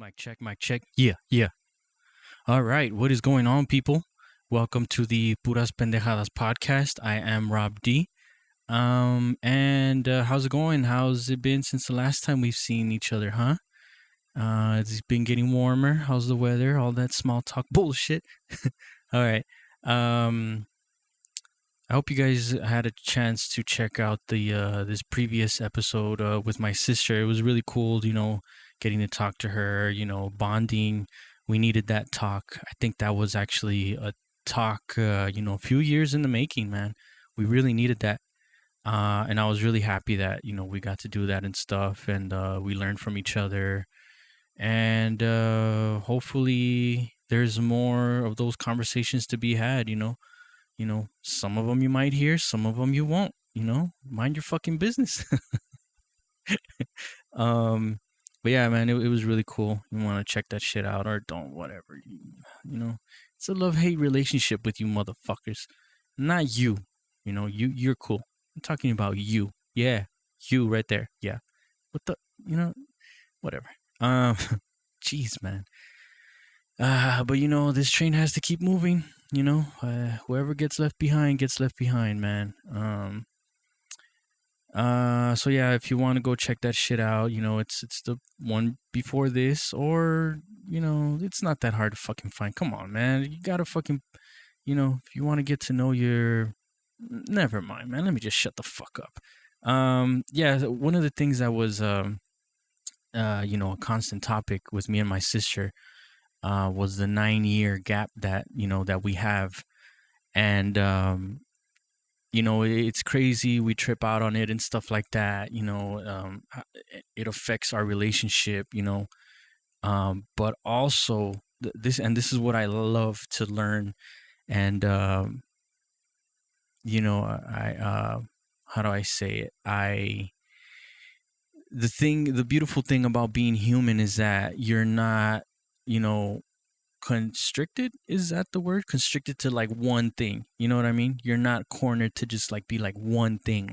Mic check, mic check. Yeah, yeah. All right. What is going on, people? Welcome to the Puras Pendejadas podcast. I am Rob D. And how's it going? How's it been since the last time we've seen each other, huh? It's been getting warmer. How's the weather? All that small talk bullshit. All right. Um, I hope you guys had a chance to check out the this previous episode with my sister. It was really cool, getting to talk to her, bonding. We needed that talk. I think that was actually a talk, a few years in the making, man. We really needed that. And I was really happy that, we got to do that and stuff, and we learned from each other. And hopefully there's more of those conversations to be had, some of them you might hear, some of them you won't. Mind your fucking business. um, but yeah, man, it was really cool. You want to check that shit out or don't, whatever. It's a love hate relationship with you motherfuckers, not you. You're cool. I'm talking about you. Yeah, you right there. Yeah. What the, you know, whatever. Um, jeez, man. But this train has to keep moving. Whoever gets left behind, man. So yeah, if you want to go check that shit out, it's the one before this, or it's not that hard to fucking find. Come on, man, you gotta fucking, if you want to get to know your, never mind, man. Let me just shut the fuck up. Yeah, one of the things that was a constant topic with me and my sister was the 9 year gap that we have. And it's crazy. We trip out on it and stuff like that. It affects our relationship. But also this is what I love to learn. And I how do I say it? The beautiful thing about being human is that you're not, you know, constricted. Is that the word? Constricted to like one thing. You know what I mean? You're not cornered to just like be like one thing,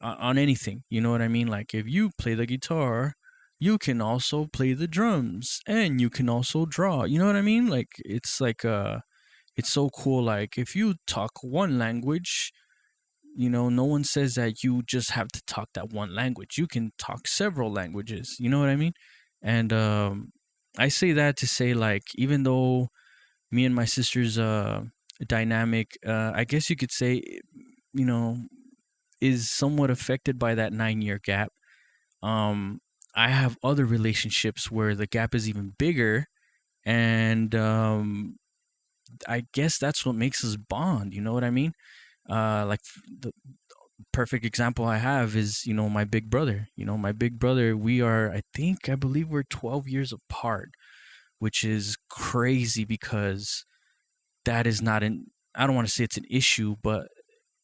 on anything. You know what I mean? Like if you play the guitar, you can also play the drums and you can also draw. You know what I mean? Like it's so cool. Like if you talk one language, no one says that you just have to talk that one language. You can talk several languages. You know what I mean? And I say that to say, like, even though me and my sister's dynamic, I guess you could say, you know, is somewhat affected by that 9 year gap. Um, I have other relationships where the gap is even bigger, and I guess that's what makes us bond. You know what I mean? Like the perfect example I have is, my big brother. My big brother, I believe we're 12 years apart, which is crazy because that is not an, I don't want to say it's an issue, but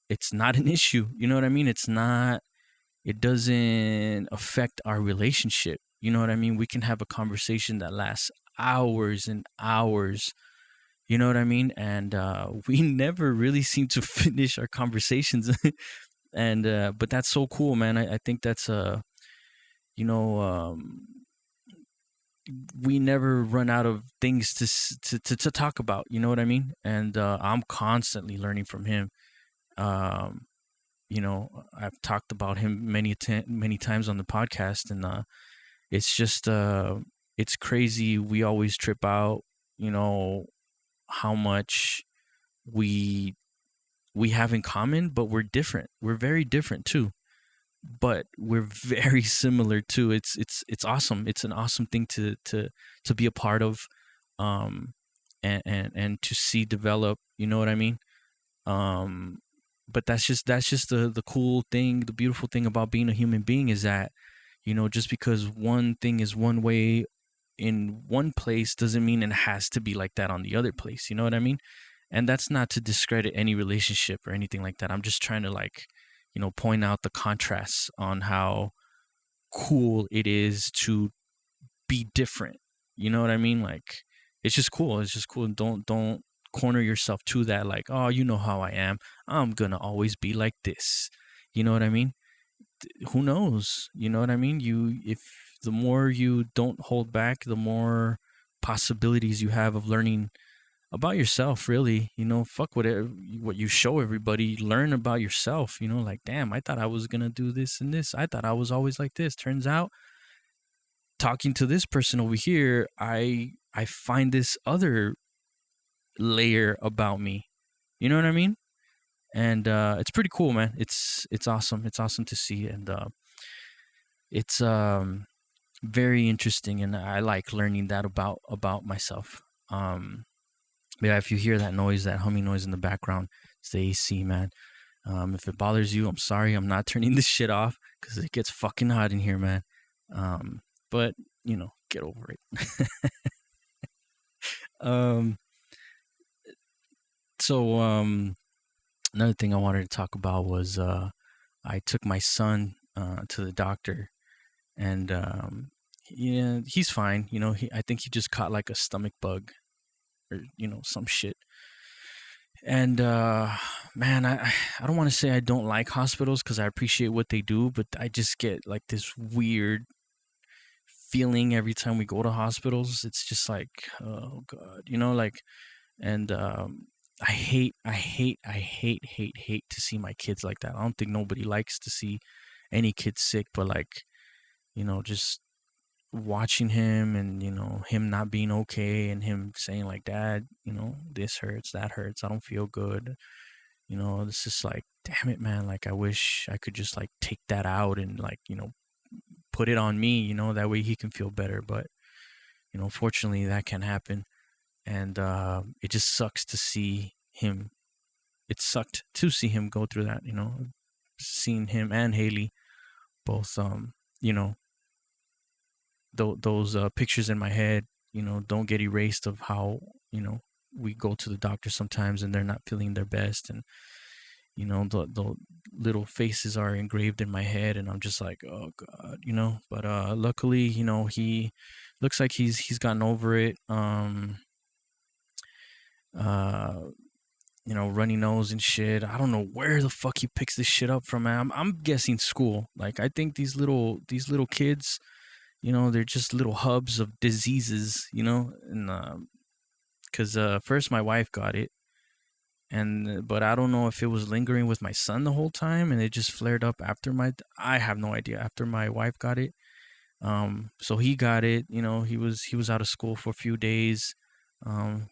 it's not an issue. You know what I mean? It doesn't affect our relationship. You know what I mean? We can have a conversation that lasts hours and hours. You know what I mean? And we never really seem to finish our conversations. And but that's so cool, man. I think that's you know um we never run out of things to talk about. You know what I mean? And I'm constantly learning from him. um I've talked about him many times on the podcast, and it's just it's crazy. We always trip out, you know how much we we have in common, but we're different. We're very different too, but we're very similar too. It's awesome. It's an awesome thing to be a part of, um, and to see develop. You know what I mean? Um, but that's just the cool thing, the beautiful thing about being a human being is that, just because one thing is one way in one place doesn't mean it has to be like that on the other place. You know what I mean? And that's not to discredit any relationship or anything like that. I'm just trying to, like, point out the contrasts on how cool it is to be different. You know what I mean? Like, it's just cool. It's just cool. Don't corner yourself to that, like, oh, you know how I am. I'm gonna always be like this. You know what I mean? who knows? You know what I mean? If the more you don't hold back, the more possibilities you have of learning about yourself. Really, fuck what you show everybody. Learn about yourself. Like, damn, I thought I was gonna do this and this. I thought I was always like this. Turns out, talking to this person over here, I find this other layer about me. You know what I mean? And it's pretty cool, man. It's awesome. It's awesome to see, and it's very interesting, and I like learning that about myself. Yeah, if you hear that noise, that humming noise in the background, it's the AC, man. If it bothers you, I'm sorry. I'm not turning this shit off because it gets fucking hot in here, man. But get over it. um, so another thing I wanted to talk about was I took my son to the doctor, and yeah, he's fine. I think he just caught like a stomach bug or some shit. And man, I don't want to say I don't like hospitals because I appreciate what they do, but I just get like this weird feeling every time we go to hospitals. It's just like, oh god, like, and I hate to see my kids like that. I don't think nobody likes to see any kid sick, but like, just watching him, and him not being okay, and him saying like, dad, this hurts, that hurts, I don't feel good. This is like, damn it, man, like I wish I could just like take that out and like put it on me, that way he can feel better. But fortunately that can happen. And it just sucks to see him. It sucked to see him go through that. Seeing him and Haley both those pictures in my head, don't get erased, of how we go to the doctor sometimes and they're not feeling their best, and the little faces are engraved in my head, and I'm just like, oh god, But luckily, he looks like he's gotten over it. Runny nose and shit. I don't know where the fuck he picks this shit up from. Man. I'm guessing school. Like, I think these little kids, they're just little hubs of diseases, and because first my wife got it, and but I don't know if it was lingering with my son the whole time, and it just flared up after I have no idea, after my wife got it. So he got it. He was out of school for a few days.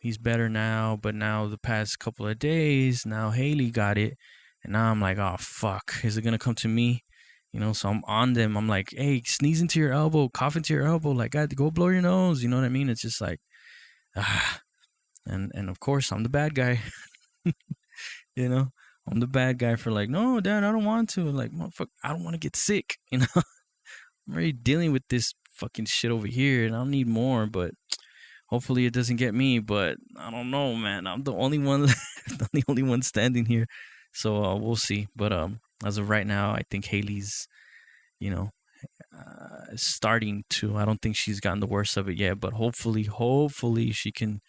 He's better now, but now the past couple of days, now Haley got it, and now I'm like, oh fuck, is it gonna come to me? So I'm on them. I'm like, hey, sneeze into your elbow, cough into your elbow, like, God, go blow your nose. You know what I mean? It's just like, and of course I'm the bad guy. I'm the bad guy for like, no, dad, I don't want to. Like, motherfucker, I don't want to get sick. I'm already dealing with this fucking shit over here, and I don't need more. But hopefully it doesn't get me. But I don't know, man. I'm the only one, the only one standing here. So we'll see. But as of right now, I think Haley's, starting to. I don't think she's gotten the worst of it yet. But hopefully she can.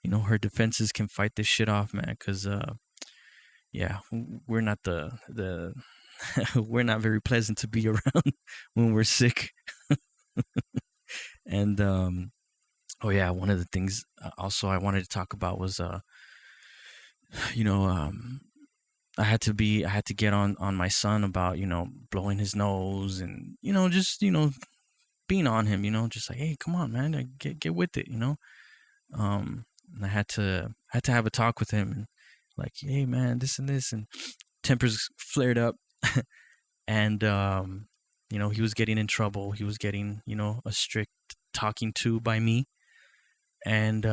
Her defenses can fight this shit off, man. Because yeah, we're not the we're not very pleasant to be around when we're sick. And oh yeah, one of the things also I wanted to talk about was you know I had to get on my son about blowing his nose, and just being on him, just like, hey, come on, man, like, get with it. And I had to have a talk with him, and like, hey man, this and this, and tempers flared up. And he was getting in trouble. He was getting a strict talking to by me. And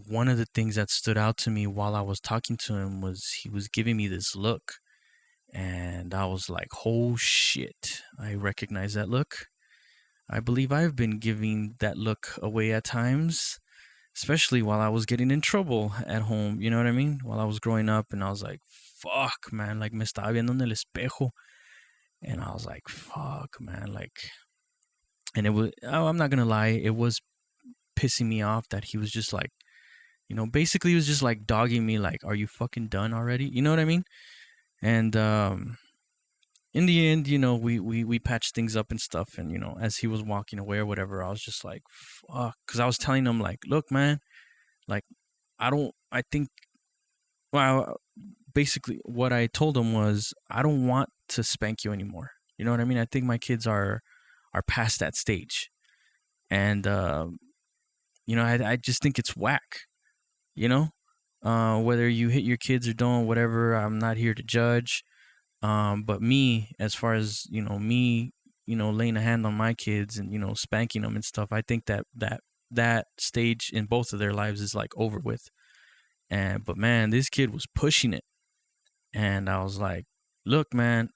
one of the things that stood out to me while I was talking to him was he was giving me this look, and I was like, oh shit, I recognize that look. I believe I've been giving that look away at times, especially while I was getting in trouble at home. You know what I mean? While I was growing up, and I was like, fuck, man, like, me estaba viendo en el espejo. And I was like, fuck, man, like, and it was, oh, I'm not gonna lie, it was pissing me off that he was just like, basically he was just like dogging me, like, are you fucking done already? You know what I mean? And in the end, we patched things up and stuff. And, as he was walking away or whatever, I was just like, fuck. Because I was telling him, like, look, man, like, I think, well, basically what I told him was, I don't want to spank you anymore. You know what I mean? I think my kids are past that stage. And, I just think it's whack, you know? Whether you hit your kids or don't, whatever, I'm not here to judge. But me, as far as me, laying a hand on my kids and spanking them and stuff, I think that stage in both of their lives is like over with. But man, this kid was pushing it, and I was like, "Look, man,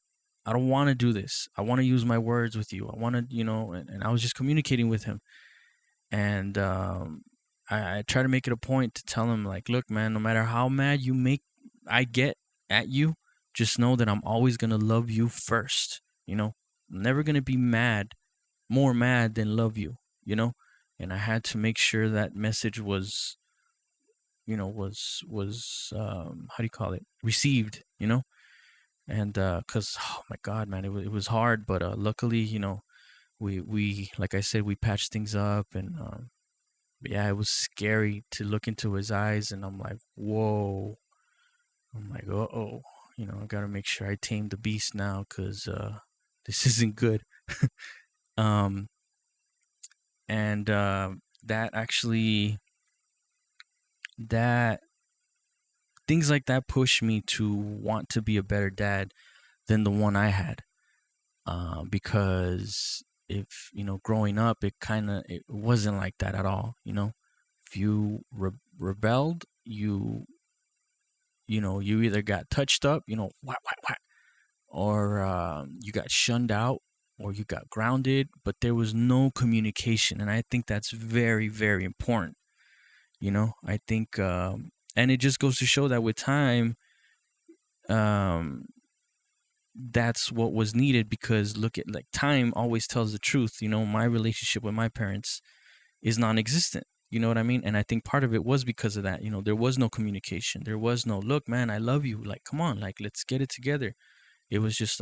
I don't want to do this. I want to use my words with you. I want to, and I was just communicating with him, and I try to make it a point to tell him, like, look, man, no matter how mad I get at you, just know that I'm always gonna love you first. I'm never gonna be more mad than love you. You know, and I had to make sure that message was, how do you call it, received. And cause oh my God, man, it was hard, but luckily, we like I said, we patched things up, and yeah, it was scary to look into his eyes, and I'm like, whoa. I'm like, oh, I gotta make sure I tame the beast now, cause this isn't good. um, and that actually, that things like that push me to want to be a better dad than the one I had. Because if growing up, it wasn't like that at all. If you rebelled, you either got touched up, whack, or you got shunned out, or you got grounded, but there was no communication. And I think that's very, very important. I think, and it just goes to show that with time, um, that's what was needed, because look at, like, time always tells the truth. My relationship with my parents is non-existent. You know what I mean? And I think part of it was because of that. There was no communication. There was no, look, man, I love you. Like, come on, like, let's get it together. It was just,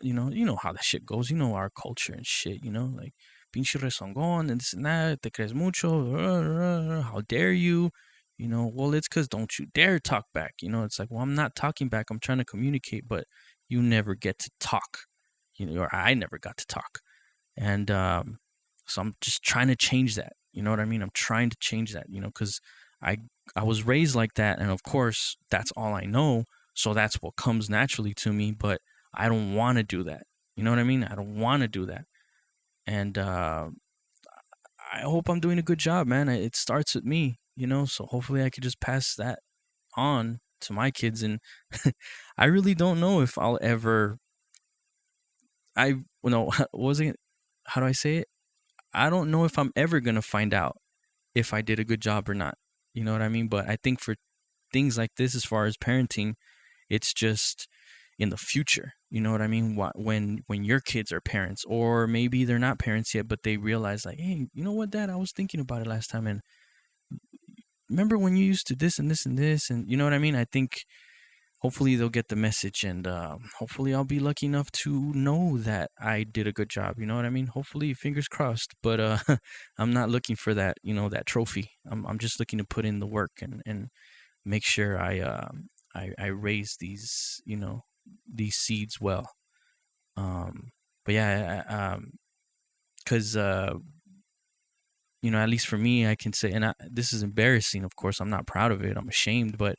you know how that shit goes. Our culture and shit. Like, pinche rezongón and this and that. Te crees mucho. How dare you? Well, it's because don't you dare talk back. It's like, well, I'm not talking back. I'm trying to communicate, but you never get to talk. Or I never got to talk. And so I'm just trying to change that. You know what I mean? I'm trying to change that, because I I was raised like that, and of course that's all I know, so that's what comes naturally to me, but I don't want to do that. You know what I mean? I don't want to do that. And I hope I'm doing a good job, man. It starts with me, so hopefully I could just pass that on to my kids. And I really don't know if I'll ever, what was it? How do I say it? I don't know if I'm ever going to find out if I did a good job or not. You know what I mean? But I think for things like this, as far as parenting, it's just in the future. You know what I mean? When your kids are parents, or maybe they're not parents yet, but they realize, like, hey, you know what, Dad? I was thinking about it last time, and remember when you used to this and this and this, and you know what I mean? I think hopefully they'll get the message, and hopefully I'll be lucky enough to know that I did a good job. You know what I mean? Hopefully, fingers crossed. But I'm not looking for that, that trophy. I'm just looking to put in the work, and make sure I raise these seeds well. But yeah, because at least for me, I can say, and this is embarrassing. Of course, I'm not proud of it. I'm ashamed, but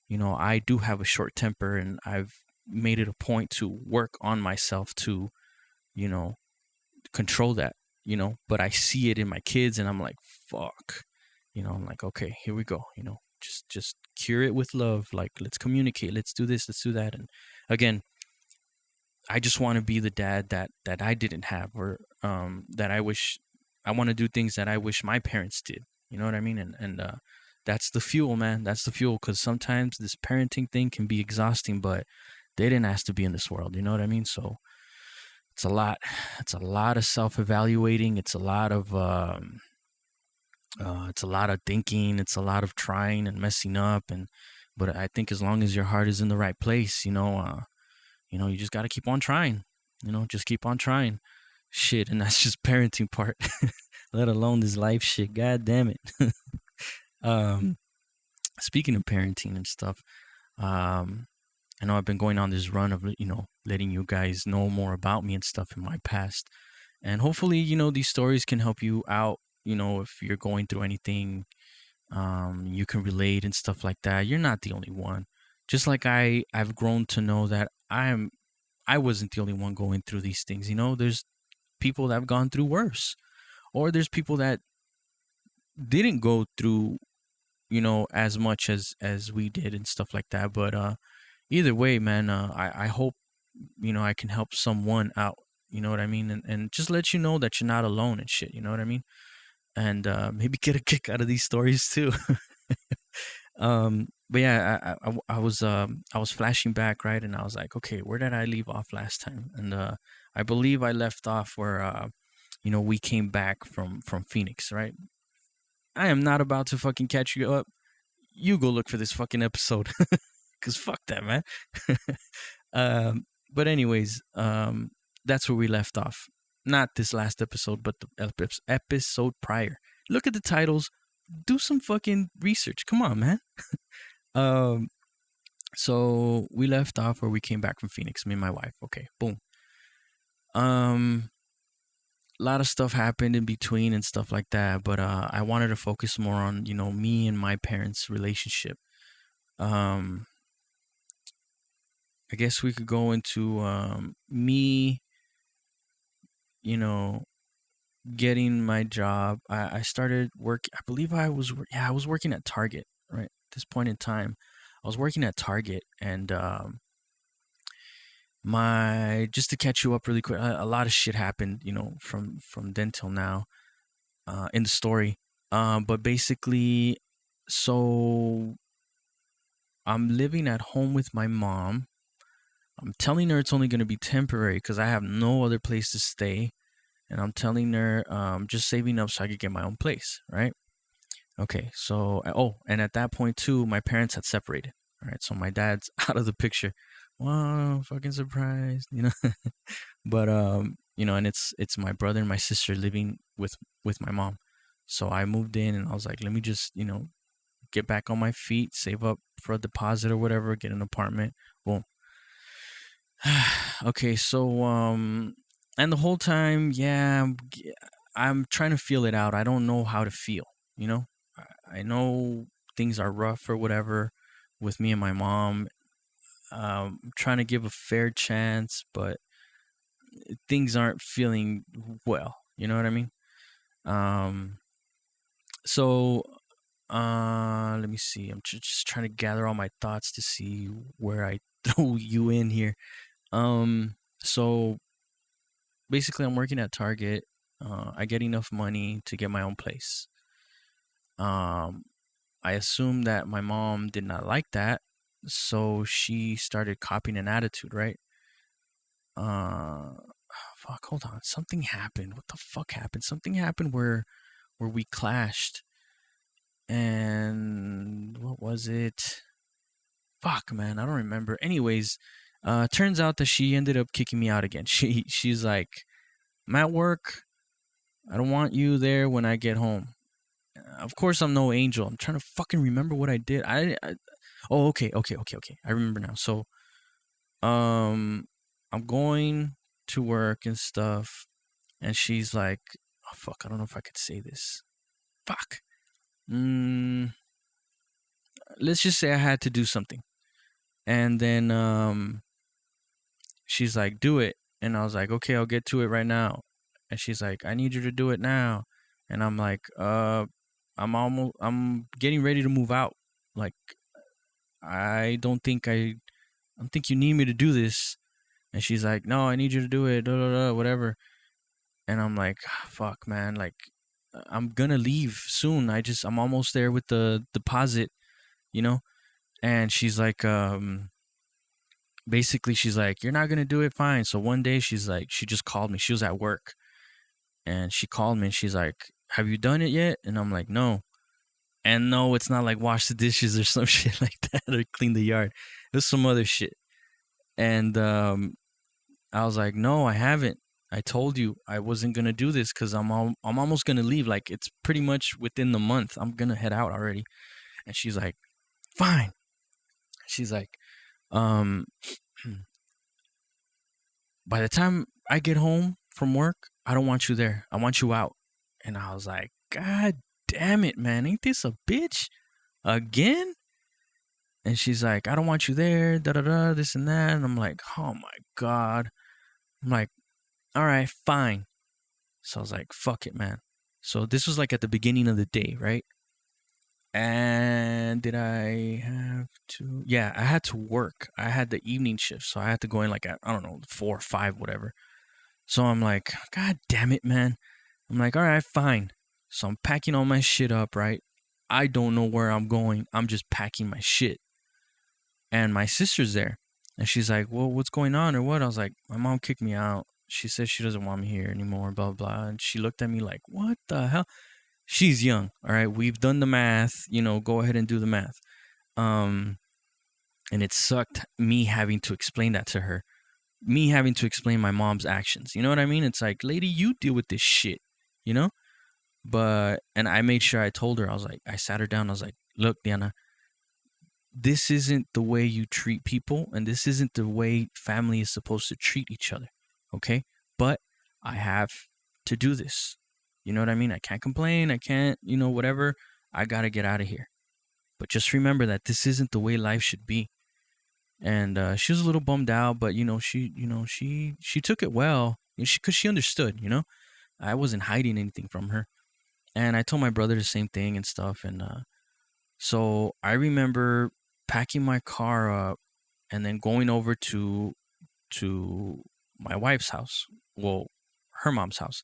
I do have a short temper, and I've made it a point to work on myself to, you know, control that, but I see it in my kids, and I'm like, fuck, I'm like, okay, here we go, just cure it with love. Like, let's communicate, let's do this, let's do that. And again, I just want to be the dad that I didn't have, or that I want to do things that I wish my parents did. You know what I mean? And that's the fuel, man. That's the fuel, because sometimes this parenting thing can be exhausting, but they didn't ask to be in this world. You know what I mean? So it's a lot. It's a lot of self-evaluating. It's a lot of thinking. It's a lot of trying and messing up. But I think as long as your heart is in the right place, you just got to keep on trying. Just keep on trying. Shit, and that's just parenting part, let alone this life shit. God damn it. um, Speaking of parenting and stuff, um, I know I've been going on this run of letting you guys know more about me and stuff in my past, and hopefully these stories can help you out. If you're going through anything, you can relate and stuff like that. You're not the only one. Just like I've grown to know that I wasn't the only one going through these things. There's people that have gone through worse, or there's people that didn't go through as much as we did and stuff like that. But either way, man, I hope I can help someone out. You know what I mean? And just let you know that you're not alone and shit. You know what I mean? And maybe get a kick out of these stories too. But yeah, I was flashing back, right, and I was like, okay, where did I leave off last time? And I believe I left off where we came back from Phoenix, right? I am not about to fucking catch you up. You go look for this fucking episode, cause fuck that, man. But anyways, that's where we left off. Not this last episode, but the episode prior. Look at the titles. Do some fucking research. Come on, man. Um, so we left off where we came back from Phoenix, me and my wife. Okay, boom. A lot of stuff happened in between and stuff like that, but I wanted to focus more on me and my parents' relationship. Um, I guess we could go into me, you know, getting my job. I started work. I believe I was working at Target, right? At this point in time, I was working at Target, and my just to catch you up really quick, a lot of shit happened, from then till now, in the story. But basically, so I'm living at home with my mom. I'm telling her it's only going to be temporary because I have no other place to stay, and I'm telling her just saving up so I could get my own place, right? Okay, so and at that point too, my parents had separated. All right, so my dad's out of the picture. Wow, fucking surprised. But and it's my brother and my sister living with my mom. So I moved in and I was like, let me just get back on my feet, save up for a deposit or whatever, get an apartment. Boom. Okay, so and the whole time, yeah, I'm trying to feel it out. I don't know how to feel, you know? I know things are rough or whatever with me and my mom. Trying to give a fair chance, but things aren't feeling well. You know what I mean? Um, so let me see. I'm just trying to gather all my thoughts to see where I throw you in here. So basically, I'm working at Target. I get enough money to get my own place. Um, I assume that my mom did not like that, so she started copying an attitude, right? Uh, Fuck. Hold on. Something happened. What the fuck happened? Something happened where we clashed, and what was it? Fuck, man. I don't remember. Anyways, turns out that she ended up kicking me out again. She's like, I'm at work. I don't want you there when I get home. Of course, I'm no angel. I'm trying to fucking remember what I did. Oh, okay. I remember now. So, I'm going to work and stuff, and she's like, "Oh fuck, I don't know if I could say this. Fuck. Mm, let's just say I had to do something, and then she's like, do it, and I was like, okay, I'll get to it right now, and she's like, I need you to do it now, and I'm like, I'm getting ready to move out, like, I don't think you need me to do this, and she's like, no, I need you to do it, whatever, and I'm like, fuck, man, like, I'm gonna leave soon. I'm almost there with the deposit, you know, and she's like, basically she's like, you're not gonna do it, fine. So one day she's like, she just called me, she was at work, and she called me and she's like, have you done it yet? And I'm like, no. And no, it's not like wash the dishes or some shit like that or clean the yard. It was some other shit. And I was like, no, I haven't. I told you I wasn't gonna do this because I'm almost gonna leave. Like it's pretty much within the month. I'm gonna head out already. And she's like, fine. She's like, um, by the time I get home from work, I don't want you there. I want you out. And I was like, God damn it, man. Ain't this a bitch again? And she's like, I don't want you there, da da da, this and that. And I'm like, oh my God. I'm like, all right, fine. So I was like, fuck it, man. So this was like at the beginning of the day, right? And did I have to? Yeah, I had to work. I had the evening shift. So I had to go in like at, I don't know, 4 or 5, whatever. So I'm like, God damn it, man. I'm like, all right, fine. So I'm packing all my shit up, right? I don't know where I'm going. I'm just packing my shit. And my sister's there. And she's like, well, what's going on or what? I was like, my mom kicked me out. She says she doesn't want me here anymore, blah, blah. And she looked at me like, what the hell? She's young, all right? We've done the math. Go ahead and do the math. Um, and it sucked me having to explain that to her. Me having to explain my mom's actions. You know what I mean? It's like, lady, you deal with this shit, you know? And I made sure I told her, I was like, I sat her down. I was like, look, Diana, this isn't the way you treat people, and this isn't the way family is supposed to treat each other. Okay. But I have to do this. You know what I mean? I can't complain. I can't, whatever. I got to get out of here. But just remember that this isn't the way life should be. And she was a little bummed out, but she took it well, because she understood. I wasn't hiding anything from her, and I told my brother the same thing and stuff. And so I remember packing my car up and then going over to my wife's house. Well, her mom's house,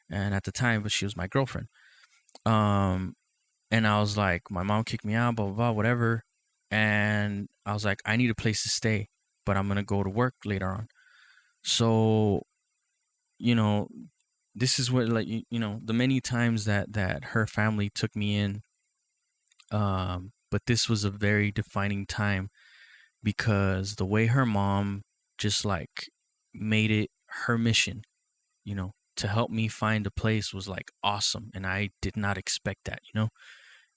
and at the time, but she was my girlfriend. Um, and I was like, my mom kicked me out, blah blah blah, whatever. And I was like, I need a place to stay, but I'm gonna go to work later on. So, you know, this is what, like, the many times that her family took me in. But this was a very defining time because the way her mom just like made it her mission, to help me find a place was like awesome. And I did not expect that.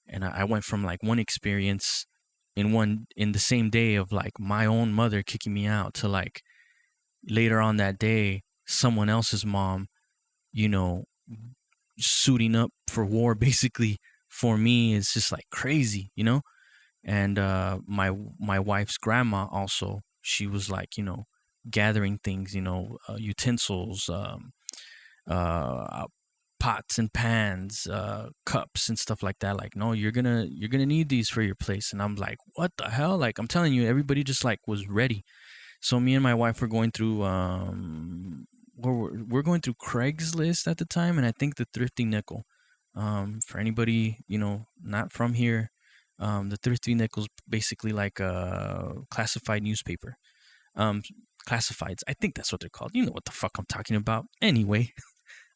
And I went from like one experience in the same day of like my own mother kicking me out to like later on that day, someone else's mom, you know, suiting up for war basically for me is just like crazy. And my wife's grandma also, she was like, gathering things, utensils, uh, pots and pans, cups and stuff like that. Like, no, you're gonna need these for your place. And I'm like, what the hell? Like, I'm telling you, everybody just like was ready. So me and my wife were going through we're going through Craigslist at the time, and I think the Thrifty Nickel. For anybody not from here, the Thrifty Nickel's basically like a classified newspaper. Um, Classifieds, I think that's what they're called. You know what the fuck I'm talking about. Anyway,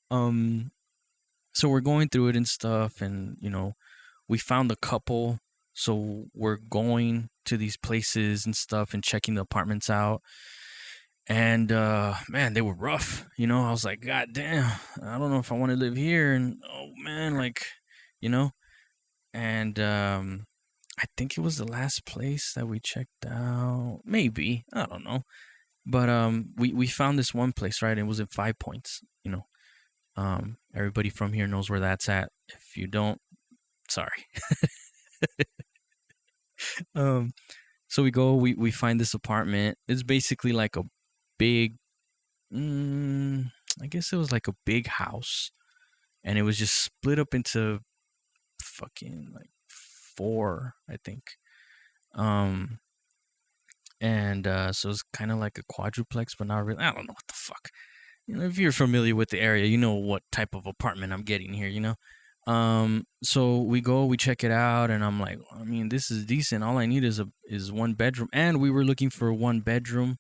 um, so we're going through it and stuff, and we found a couple. So we're going to these places and stuff and checking the apartments out. And man, they were rough. I was like, God damn, I don't know if I want to live here. And oh man, like, you know, and I think it was the last place that we checked out. Maybe, I don't know. But we found this one place, right? It was in Five Points. Everybody from here knows where that's at. If you don't, sorry. um, so we find this apartment. It's basically like a big, I guess it was like a big house, and it was just split up into fucking like four, I think. Um, and so it's kind of like a quadruplex, but not really. I don't know what the fuck. If you're familiar with the area, you know what type of apartment I'm getting here. So we check it out, and I'm like, I mean, this is decent. All I need is one bedroom, and we were looking for one bedroom.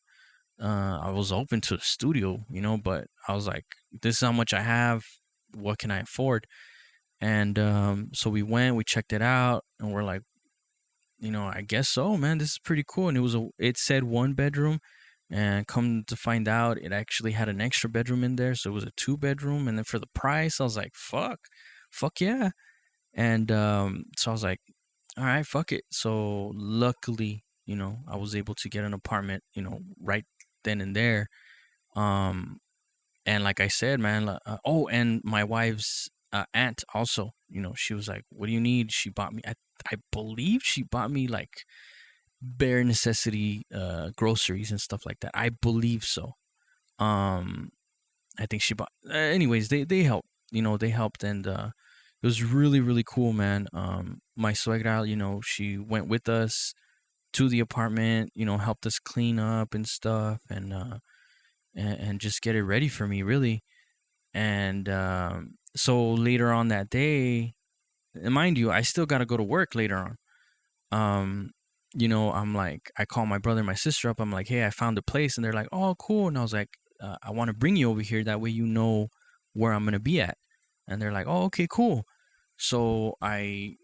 I was open to a studio, but I was like, this is how much I have. What can I afford? And so we checked it out, and we're like, I guess so, man. This is pretty cool. And it said one bedroom, And come to find out, it actually had an extra bedroom in there, so it was a 2 bedroom. And then for the price, I was like, fuck yeah. And so I was like, all right, fuck it. So luckily, I was able to get an apartment, right then and there. Um, and like I said, man, oh, and my wife's aunt also, she was like, what do you need? She bought me, I believe she bought me like bare necessity groceries and stuff like that. I believe so. Um, I think she bought. Anyways, they helped. They helped, and it was really really cool, man. My suegra, she went with us to the apartment. Helped us clean up and stuff, and just get it ready for me, really. And so later on that day, and mind you, I still got to go to work later on. um I'm like, I call my brother and my sister up. I'm like, hey, I found a place. And they're like, oh cool. And I was like, I want to bring you over here, that way where I'm gonna be at. And they're like, oh okay, cool. So I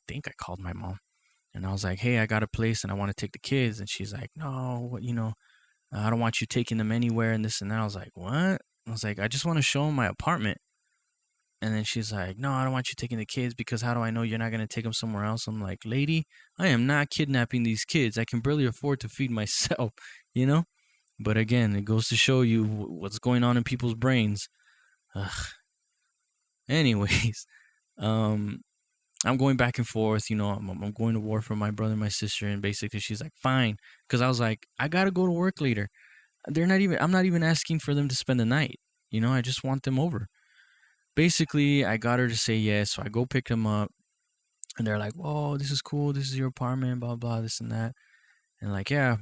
think I called my mom, and I was like, hey, I got a place and I want to take the kids. And she's like, no, I don't want you taking them anywhere and this and that. I was like, what? I was like, I just want to show them my apartment. And then she's like, no, I don't want you taking the kids, because how do I know you're not going to take them somewhere else? I'm like, lady, I am not kidnapping these kids. I can barely afford to feed myself, you know? But again, it goes to show you what's going on in people's brains. Ugh. Anyways, um, I'm going back and forth, I'm going to war for my brother and my sister. And basically she's like, fine. Because I was like, I got to go to work later. I'm not even asking for them to spend the night. I just want them over. Basically, I got her to say yes. So I go pick them up. And they're like, whoa, this is cool. This is your apartment, blah, blah, this and that. And like, yeah,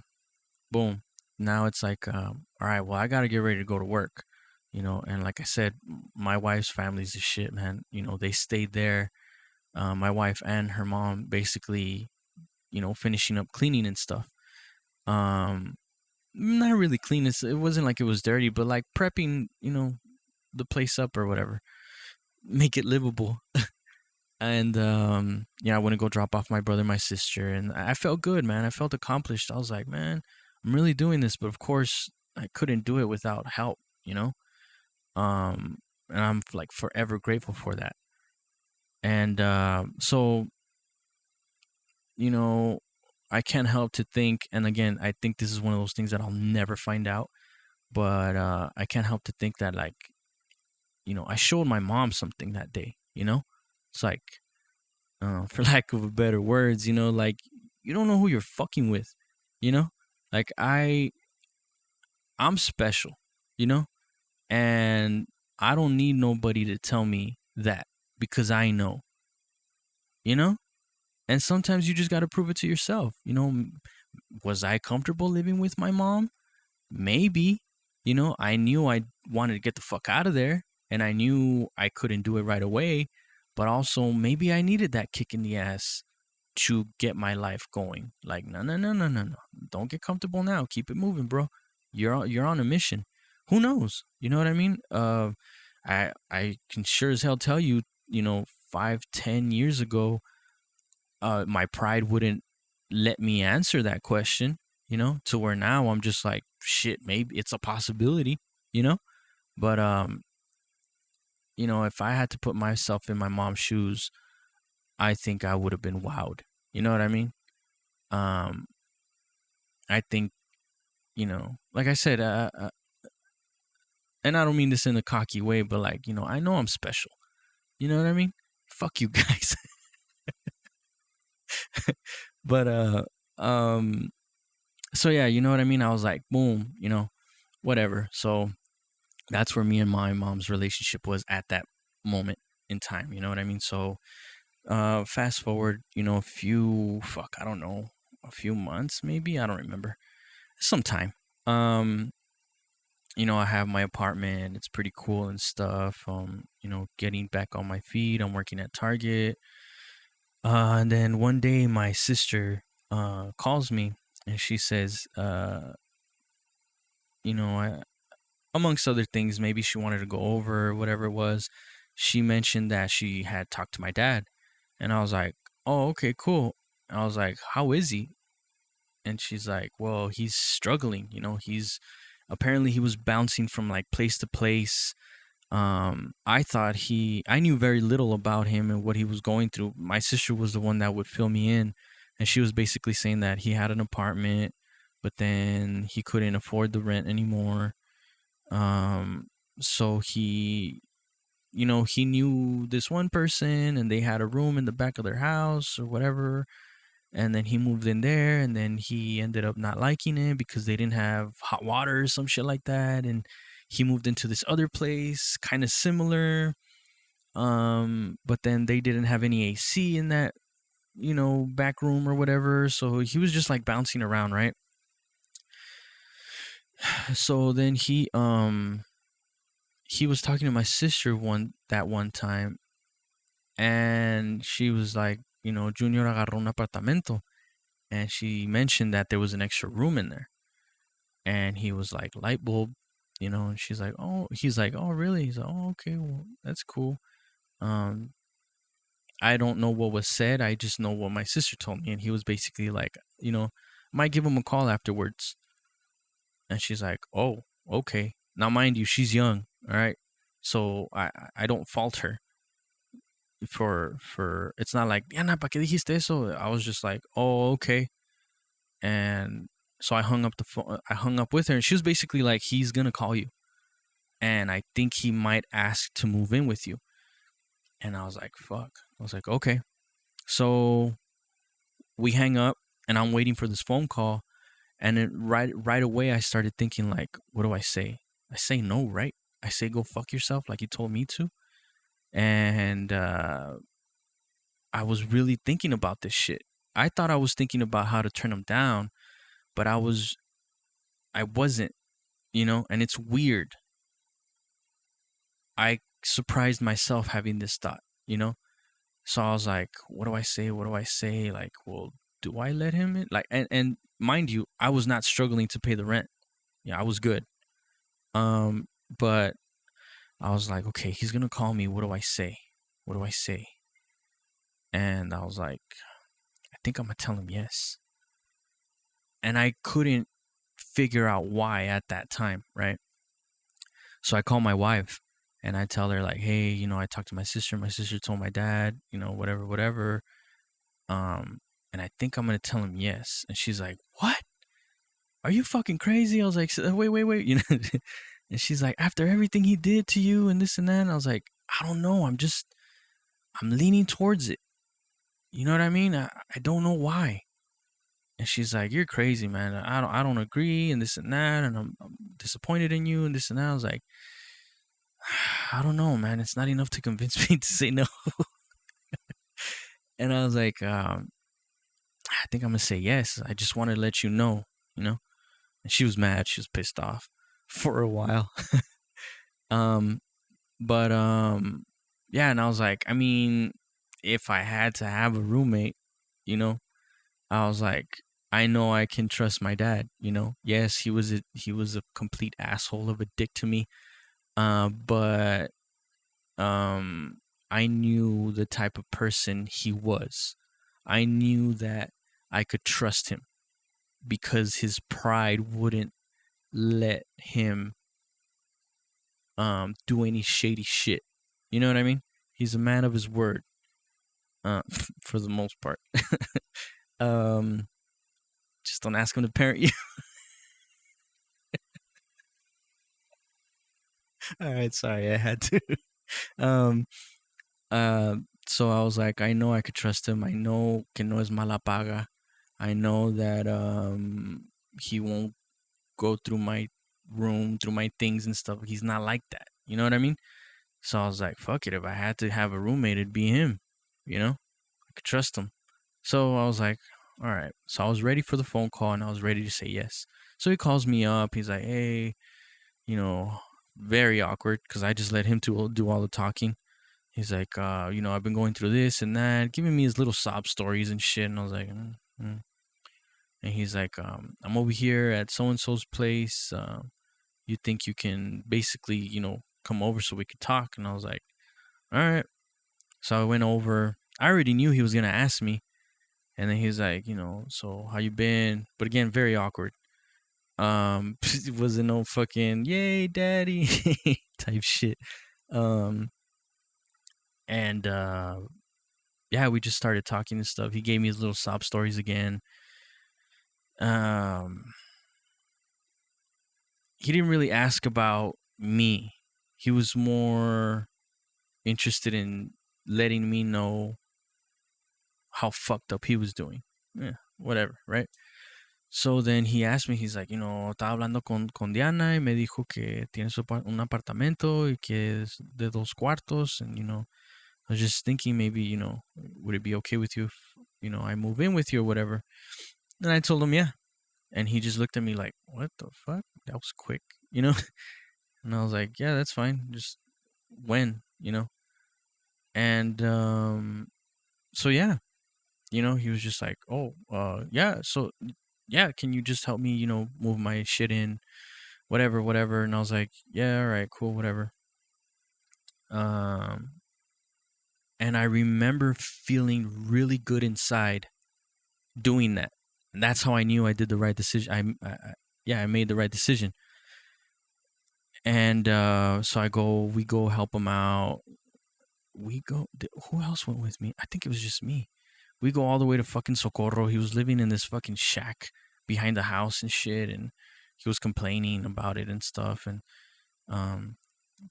boom. Now it's like, all right, well, I got to get ready to go to work, And like I said, my wife's family's the shit, man. They stayed there. My wife and her mom basically, finishing up cleaning and stuff. Um, Not really clean. It wasn't like it was dirty, but like prepping, the place up or whatever, make it livable. And yeah, I went to go drop off my brother and my sister, and I felt good, man. I felt accomplished. I was like, man, I'm really doing this. But of course, I couldn't do it without help, um and I'm like forever grateful for that. And so, you know I can't help to think, and again, I think this is one of those things that I'll never find out. But I can't help to think that, like, I showed my mom something that day. It's like, for lack of a better words, like, you don't know who you're fucking with, you know, like I'm special, you know, and I don't need nobody to tell me that, because I know, you know, and sometimes you just got to prove it to yourself. Was I comfortable living with my mom? Maybe. I knew I wanted to get the fuck out of there, and I knew I couldn't do it right away, but also maybe I needed that kick in the ass to get my life going. Like, no, no, no, no, no, no. Don't get comfortable now. Keep it moving, bro. You're on a mission. Who knows? You know what I mean? I can sure as hell tell you, 5, 10 years ago, my pride wouldn't let me answer that question, to where now I'm just like, shit, maybe it's a possibility, you know? But if I had to put myself in my mom's shoes, I think I would have been wowed. You know what I mean? Um, I think, like I said, and I don't mean this in a cocky way, but like, I know I'm special. You know what I mean? Fuck you guys. But um, so yeah, you know what I mean? I was like, boom, whatever. So that's where me and my mom's relationship was at that moment in time. You know what I mean? So fast forward, I don't know, a few months maybe, I don't remember, some time. um I have my apartment. It's pretty cool and stuff. Getting back on my feet. I'm working at Target. And then one day my sister calls me, and she says, amongst other things, maybe she wanted to go over whatever it was. She mentioned that she had talked to my dad, and I was like, "Oh, okay, cool." I was like, "How is he?" And she's like, well, he's struggling, you know, he's apparently he was bouncing from like place to place. I knew very little about him and what he was going through. My sister was the one that would fill me in, and she was basically saying that he had an apartment, but then he couldn't afford the rent anymore. Um, so he knew this one person, and they had a room in the back of their house or whatever. And then he moved in there, and then he ended up not liking it because they didn't have hot water or some shit like that. And he moved into this other place, kind of similar. But then they didn't have any AC in that, back room or whatever. So he was just like bouncing around, right? So then he was talking to my sister one time, and she was like, Junior agarró un apartamento, and she mentioned that there was an extra room in there, and he was like, light bulb, and he's like, oh really? He's like, oh okay, well that's cool. Um, I don't know what was said. I just know what my sister told me, and he was basically like, might give him a call afterwards. And she's like, oh okay. Now mind you, she's young, all right, so I don't fault her for it's not like, Diana, ¿para qué dijiste eso? I was just like, oh okay. And so I hung up the phone. I hung up with her, and she was basically like, he's gonna call you, and I think he might ask to move in with you. And I was like, fuck. I was like, okay. So we hang up, and I'm waiting for this phone call, and then right away I started thinking like, what do I say? I say no, right? I say go fuck yourself, like you told me to. And I was really thinking about this shit. I thought I was thinking about how to turn him down, but I wasn't, and it's weird. I surprised myself having this thought. So I was like, what do I say? What do I say? Like, well, do I let him in? Like, and mind you, I was not struggling to pay the rent. Yeah, I was good. But I was like, okay, he's gonna call me. What do I say? What do I say? And I was like, I think I'm gonna tell him yes. And I couldn't figure out why at that time, right? So I call my wife, and I tell her like, hey, I talked to my sister. My sister told my dad, whatever, whatever. Um, and I think I'm gonna tell him yes. And she's like, what? Are you fucking crazy? I was like, wait, wait, wait, And she's like, after everything he did to you and this and that. And I was like, I don't know. I'm leaning towards it. You know what I mean? I don't know why. And she's like, you're crazy, man. I don't agree and this and that. And I'm disappointed in you and this and that. I was like, I don't know, man. It's not enough to convince me to say no. And I was like, I think I'm gonna say yes. I just want to let you know. And she was mad. She was pissed off for a while. um, but yeah. And I was like, I mean, if I had to have a roommate, you know, I was like, I know I can trust my dad. Yes, he was a complete asshole of a dick to me. But I knew the type of person he was. I knew that I could trust him because his pride wouldn't let him do any shady shit. You know what I mean? He's a man of his word, for the most part. um, just don't ask him to parent you. All right, sorry, I had to. Um, so I was like, I know I could trust him. I know que no es mala paga. I know that he won't go through my room, through my things and stuff. He's not like that. You know what I mean? So I was like, fuck it. If I had to have a roommate, it'd be him. I could trust him. So I was like, all right. So I was ready for the phone call, and I was ready to say yes. So he calls me up. He's like, hey, very awkward because I just let him do all the talking. He's like, I've been going through this and that, giving me his little sob stories and shit. And I was like, mm. And he's like, I'm over here at so and so's place. You think you can basically, come over so we could talk? And I was like, all right. So I went over. I already knew he was gonna ask me, And then he's like, so how you been? But again, very awkward. It wasn't no fucking yay daddy type shit. Um, and yeah, we just started talking and stuff. He gave me his little sob stories again. Um, he didn't really ask about me. He was more interested in letting me know how fucked up he was doing. Yeah, whatever, right? So then he asked me, he's like, estaba hablando con Diana y me dijo que tiene un apartamento y que es de 2 cuartos. And, I was just thinking maybe, would it be okay with you if, I move in with you or whatever? And I told him, yeah. And he just looked at me like, what the fuck? That was quick, you know? And I was like, yeah, that's fine. Just when, And so, yeah, he was just like, oh, yeah. So, yeah, can you just help me, move my shit in, whatever, whatever. And I was like, yeah, all right, cool, whatever. Um, and I remember feeling really good inside doing that. And that's how I knew I did the right decision. Yeah, I made the right decision. And so we go help him out. Who else went with me? I think it was just me. We go all the way to fucking Socorro. He was living in this fucking shack behind the house and shit. And he was complaining about it and stuff. And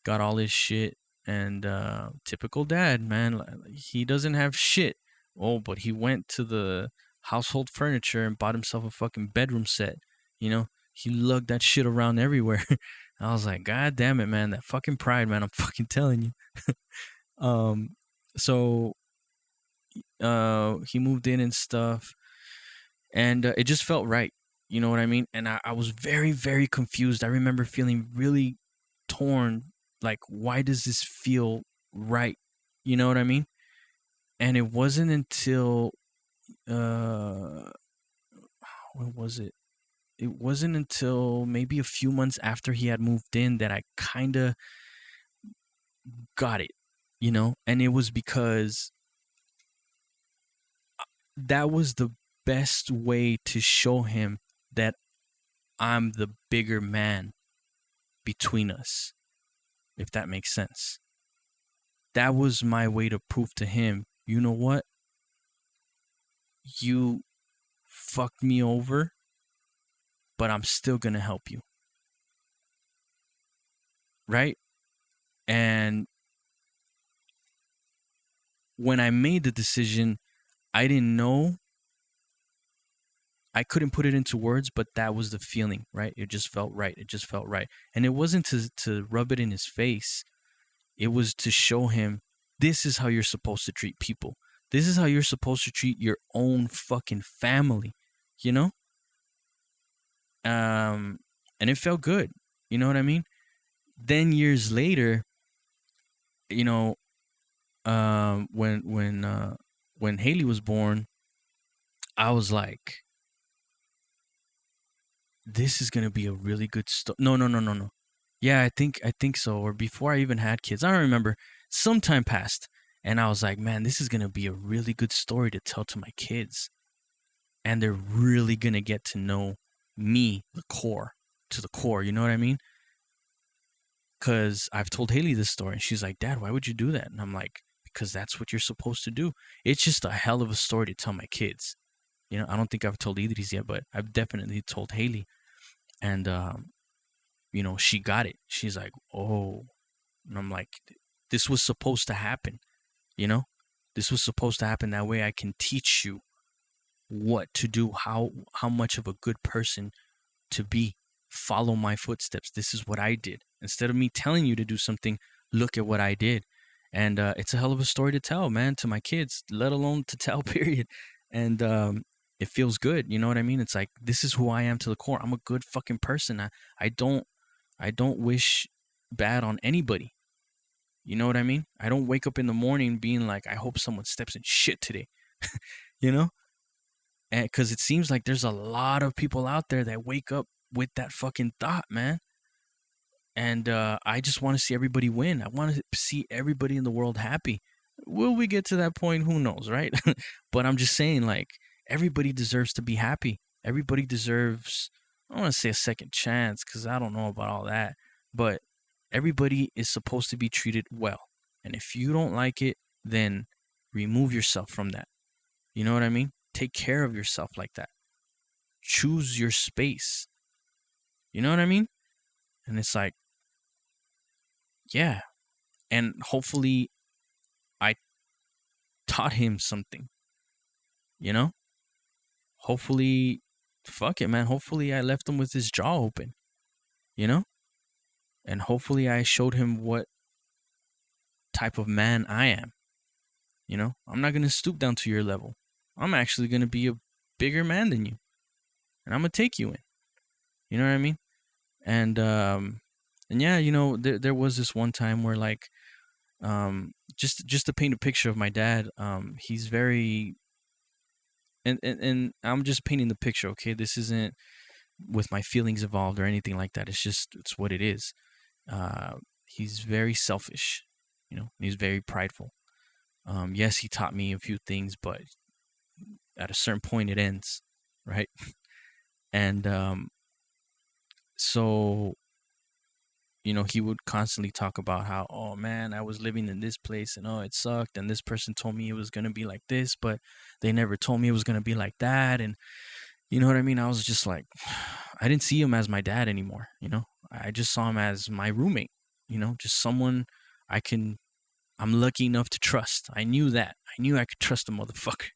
got all his shit. And typical dad, man. He doesn't have shit. Oh, but he went to the household furniture and bought himself a fucking bedroom set. He lugged that shit around everywhere. I was like, God damn it, man. That fucking pride, man. I'm fucking telling you. um, so he moved in and stuff. And it just felt right. You know what I mean? And I was very, very confused. I remember feeling really torn. Like, why does this feel right? You know what I mean? And it wasn't until uh when was it? It wasn't until maybe a few months after he had moved in that I kind of got it, And it was because that was the best way to show him that I'm the bigger man between us, if that makes sense. That was my way to prove to him, you know what? You fucked me over, but I'm still going to help you. Right? And when I made the decision, I didn't know. I couldn't put it into words, but that was the feeling, right? It just felt right. It just felt right. And it wasn't to rub it in his face. It was to show him, this is how you're supposed to treat people. This is how you're supposed to treat your own fucking family, you know? And it felt good. You know what I mean? Then years later, you know, when Haley was born, I was like, this is gonna be a really good story. No. Yeah, I think so. Or before I even had kids, I don't remember. Some time passed, and I was like, man, this is gonna be a really good story to tell to my kids, and they're really gonna get to know me, to the core. You know what I mean? Because I've told Haley this story, and she's like, Dad, why would you do that? And I'm like, because that's what you're supposed to do. It's just a hell of a story to tell my kids. I don't think I've told Idris yet, but I've definitely told Haley. And, she got it. She's like, oh. And I'm like, this was supposed to happen, This was supposed to happen. That way I can teach you what to do, how much of a good person to be. Follow my footsteps. This is what I did. Instead of me telling you to do something, look at what I did. And it's a hell of a story to tell, man, to my kids, let alone to tell, period. And it feels good. You know what I mean? It's like, this is who I am to the core. I'm a good fucking person. I don't wish bad on anybody. You know what I mean? I don't wake up in the morning being like, I hope someone steps in shit today. you know? And because it seems like there's a lot of people out there that wake up with that fucking thought, man. And I just want to see everybody win. I want to see everybody in the world happy. Will we get to that point? Who knows, right? But I'm just saying, like, Everybody deserves to be happy. Everybody deserves, I don't want to say a second chance because I don't know about all that, but everybody is supposed to be treated well. And if you don't like it, then remove yourself from that. You know what I mean? Take care of yourself like that. Choose your space. You know what I mean? And it's like, yeah. And hopefully I taught him something, you know? Hopefully, fuck it, man. Hopefully I left him with his jaw open, you know? And hopefully I showed him what type of man I am, you know? I'm not going to stoop down to your level. I'm actually going to be a bigger man than you. And I'm going to take you in. You know what I mean? And yeah, you know, there was this one time where like just to paint a picture of my dad, he's very and I'm just painting the picture, okay? This isn't with my feelings involved or anything like that. It's what it is. He's very selfish, you know. He's very prideful. Yes, he taught me a few things, but at a certain point, it ends, right? And so you know, he would constantly talk about how, oh man, I was living in this place and oh, it sucked. And this person told me it was going to be like this, but they never told me it was going to be like that. And you know what I mean? I was just like, I didn't see him as my dad anymore. You know, I just saw him as my roommate, you know, just someone I can, I'm lucky enough to trust. I knew that. I knew I could trust the motherfucker.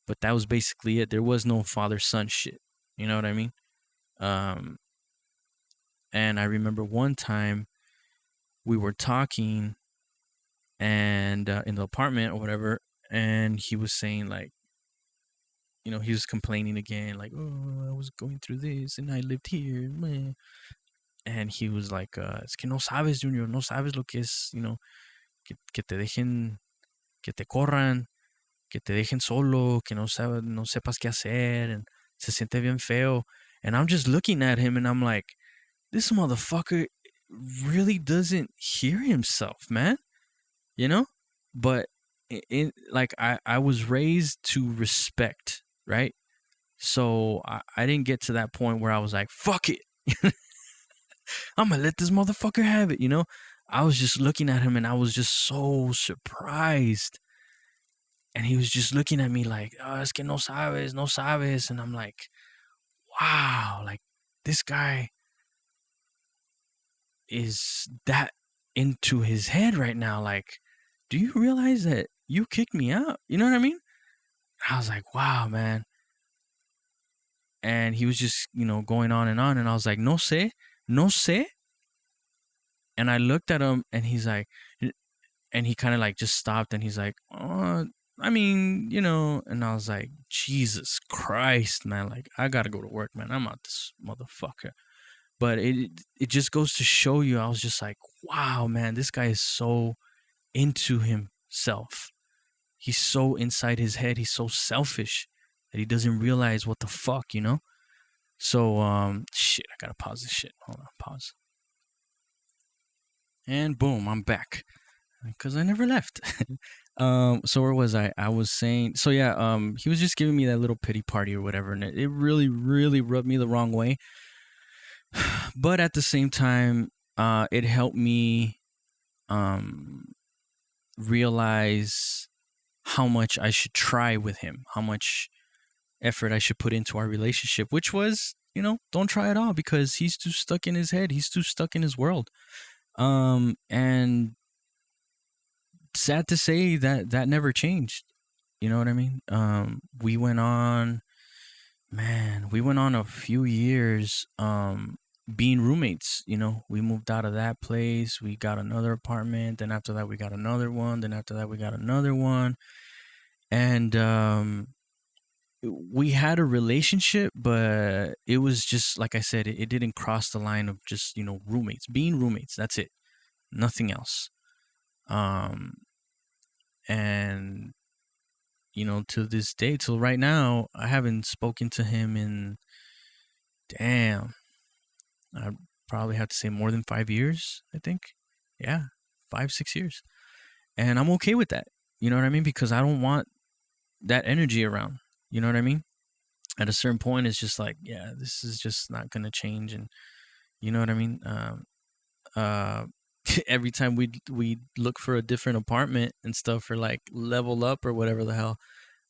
But that was basically it. There was no father son shit. You know what I mean? Um, and I remember one time we were talking and in the apartment or whatever, and he was saying like, you know, he was complaining again, like, oh, I was going through this and I lived here, meh. And he was like, es que no sabes, Junior, no sabes lo que es, you know, que te dejen, que te corran, que te dejen solo, que no sepas qué hacer, and se siente bien feo. And I'm just looking at him and I'm like, this motherfucker really doesn't hear himself, man. You know, but like I was raised to respect, right? So I didn't get to that point where I was like, fuck it, I'm gonna let this motherfucker have it, you know. I was just looking at him and I was just so surprised, and he was just looking at me like, oh, es que no sabes, no sabes. And I'm like, wow, like this guy is that into his head right now. Like, do you realize that you kicked me out? You know what I mean? I was like, wow, man. And he was just, you know, going on. And I was like, no sé, no sé. And I looked at him and he's like, and he kind of like just stopped and he's like, oh, I mean, you know. And I was like, Jesus Christ, man. Like, I got to go to work, man. I'm out this motherfucker. But it just goes to show you, I was just like, wow, man, this guy is so into himself. He's so inside his head. He's so selfish that he doesn't realize what the fuck, you know? So, shit, I gotta pause this shit. Hold on, pause. And boom, I'm back. Because I never left. So where was I? I was saying, so yeah, he was just giving me that little pity party or whatever, and it really, really rubbed me the wrong way. But at the same time, it helped me realize how much I should try with him, how much effort I should put into our relationship, which was, you know, don't try at all because he's too stuck in his head. He's too stuck in his world. And sad to say that never changed. You know what I mean? We went on, man, we went on a few years, being roommates. You know, we moved out of that place. We got another apartment. Then after that, we got another one. Then after that, we got another one. And, we had a relationship, but it was just like I said, it didn't cross the line of just, you know, roommates, being roommates. That's it, nothing else. Um, and you know, to this day, till right now, I haven't spoken to him in, damn, I probably have to say more than 5 years. I think, yeah, 5 6 years, and I'm okay with that. You know what I mean? Because I don't want that energy around. You know what I mean? At a certain point, it's just like, yeah, this is just not gonna change, and you know what I mean. Uh, every time we look for a different apartment and stuff, or like level up or whatever the hell,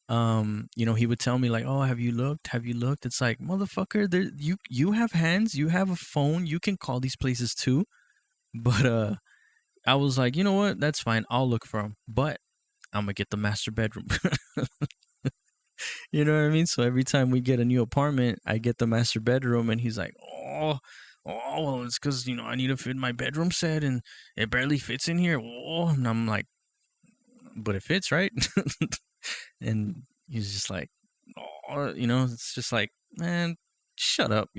he would tell me like, "Oh, have you looked? Have you looked?" It's like, motherfucker, there you have hands, you have a phone, you can call these places too. But I was like, you know what? That's fine. I'll look for them, but I'm gonna get the master bedroom. You know what I mean? So every time we get a new apartment, I get the master bedroom, and he's like, well, it's because I need to fit my bedroom set, and it barely fits in here. Oh, and I'm like, but it fits, right? And he's just like, oh, it's just like, man, shut up,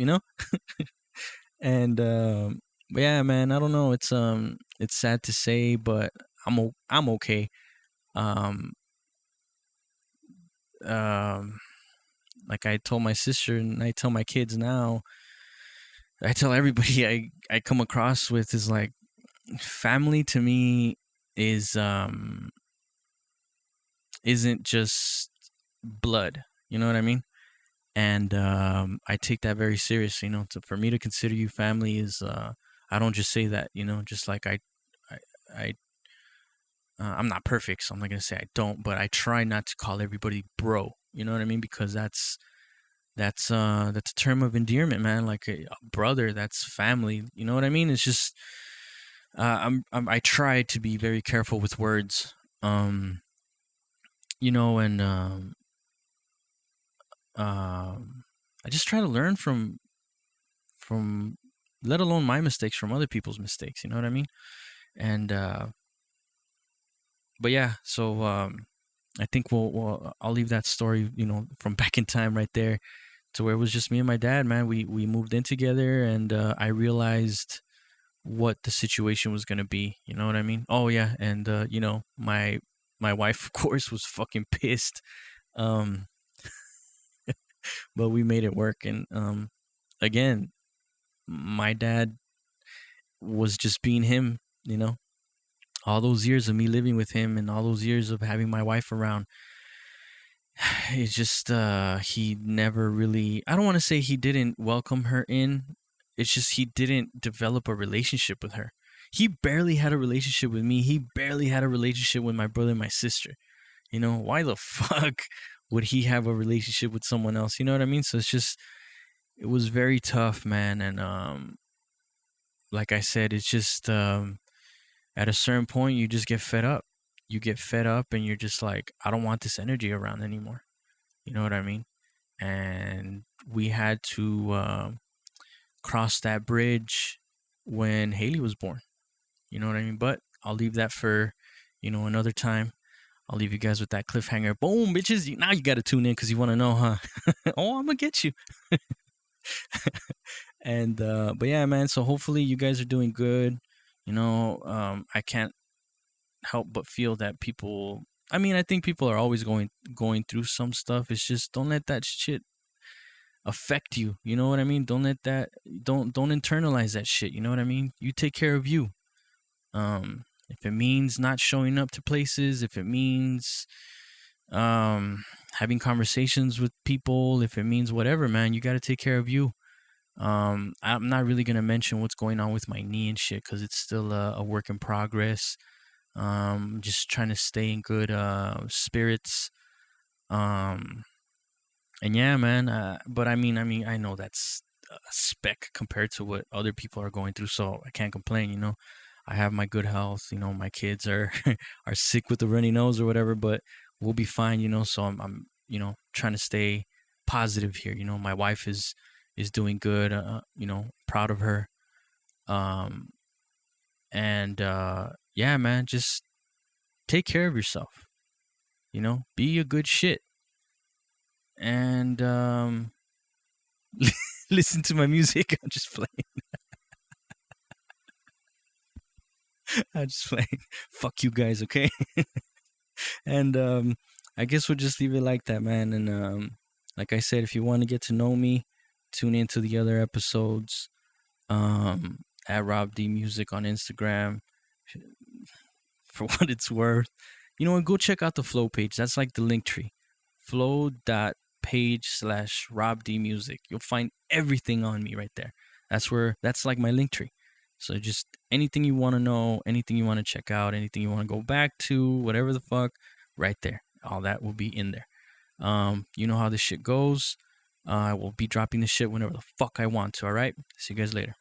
And but yeah, man, I don't know. It's sad to say, but I'm okay. Um, um, like I told my sister, and I tell my kids now, I tell everybody I come across with is like, family to me is isn't just blood. You know what I mean? And I take that very seriously. For me to consider you family is I don't just say that. Just like I, I I'm not perfect, so I'm not gonna say I don't, but I try not to call everybody bro. You know what I mean? Because that's a term of endearment, man. Like a brother, that's family. You know what I mean? It's just I try to be very careful with words. Um, and I just try to learn from let alone my mistakes, from other people's mistakes. You know what I mean? And but yeah, so I think I'll leave that story, from back in time right there, to where it was just me and my dad, man. We moved in together, and I realized what the situation was gonna be. You know what I mean? Oh yeah, and my wife, of course, was fucking pissed. Um, but we made it work, and again, my dad was just being him. All those years of me living with him, and all those years of having my wife around, it's just he never really, I don't want to say he didn't welcome her in. It's just he didn't develop a relationship with her. He barely had a relationship with me. He barely had a relationship with my brother and my sister. Why the fuck would he have a relationship with someone else? You know what I mean? So it was very tough, man. And like I said, it's just at a certain point you just get fed up. You get fed up, and you're just like, I don't want this energy around anymore. You know what I mean? And we had to cross that bridge when Haley was born. You know what I mean? But I'll leave that for another time. I'll leave you guys with that cliffhanger. Boom, bitches! Now you got to tune in because you want to know, huh? Oh, I'm gonna get you. And but yeah, man. So hopefully you guys are doing good. I can't help but feel that people. I mean, I think people are always going through some stuff. It's just, don't let that shit affect you. You know what I mean? Don't internalize that shit. You know what I mean? You take care of you. If it means not showing up to places, if it means having conversations with people, if it means whatever, man, you got to take care of you. I'm not really gonna mention what's going on with my knee and shit because it's still a work in progress. Just trying to stay in good spirits. Um, and yeah, man. But I know that's a speck compared to what other people are going through, so I can't complain. I have my good health. My kids are are sick with the runny nose or whatever, but we'll be fine. So I'm trying to stay positive here. My wife is doing good. Proud of her. Um, and yeah, man, just take care of yourself. Be a good shit, and listen to my music. I'm just playing. I'm just playing. Fuck you guys, okay? And I guess we'll just leave it like that, man. And like I said, if you want to get to know me, tune into the other episodes. At Rob D Music on Instagram. For what it's worth, and go check out the Flow page. That's like the link tree. Flow dot page/Rob D Music. You'll find everything on me right there. That's like my link tree. So just anything you want to know, anything you want to check out, anything you want to go back to, whatever the fuck, right there. All that will be in there. You know how this shit goes. I will be dropping this shit whenever the fuck I want to. All right. See you guys later.